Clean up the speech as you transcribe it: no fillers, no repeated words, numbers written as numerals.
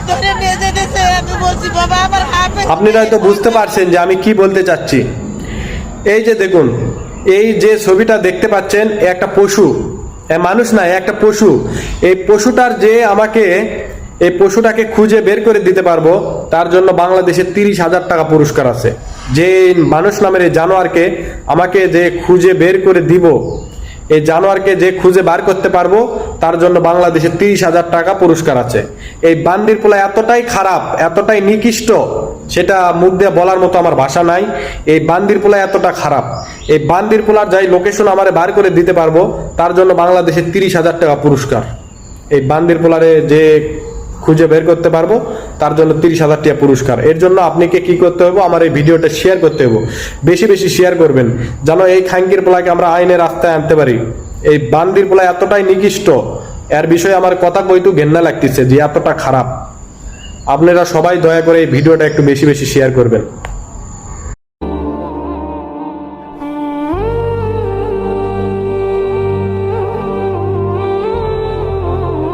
ধরে নিয়ে যেতেছে। আমি বলছি বাবা আমার হাতে। আপনারা হয়তো বুঝতে পারছেন যে আমি কি বলতে চাচ্ছি। এই যে দেখুন, এই যে ছবিটা দেখতে পাচ্ছেন, একটা পশু, মানুষ না, একটা পশু। এই পশুটার যে আমাকে, এই পশুটাকে খুঁজে বের করে দিতে পারবো, তার জন্য বাংলাদেশে 30,000 টাকা পুরস্কার আছে। যে মানুষ নামের এই জানোয়ারকে আমাকে যে খুঁজে বের করে দিব, এই জানোয়ারকে যে খুঁজে বার করতে পারবো, তার জন্য বাংলাদেশে 30,000 টাকা পুরস্কার আছে। এই বান্দির পোলা এতটাই খারাপ, এতটাই নিকৃষ্ট, সেটা মুখ দিয়ে বলার মতো আমার ভাষা নাই। এই বান্দির পোলা এতটা খারাপ, এই বান্দির পোলার যাই লোকেশন আমারে বার করে দিতে পারবো, তার জন্য বাংলাদেশে 30,000 টাকা পুরস্কার। এই বান্দির পোলারে যে খুঁজে বের করতে পারবো, তার জন্য 30,000 টাকা পুরস্কার। এর জন্য আপনাকে কি করতে হবে, আমার এই ভিডিওটা শেয়ার করতে হবে, বেশি বেশি শেয়ার করবেন, যেন এই খাঙ্কির পোলাকে আমরা আইনের রাস্তায় আনতে পারি। এই বান্দির পোলা এতটাই নিকৃষ্ট, এর বিষয়ে আমার কথা কইতু ঘেন্না লাগতেছে যে এতটা খারাপ। আপনারা সবাই দয়া করে এই ভিডিওটা একটু বেশি বেশি শেয়ার করবেন।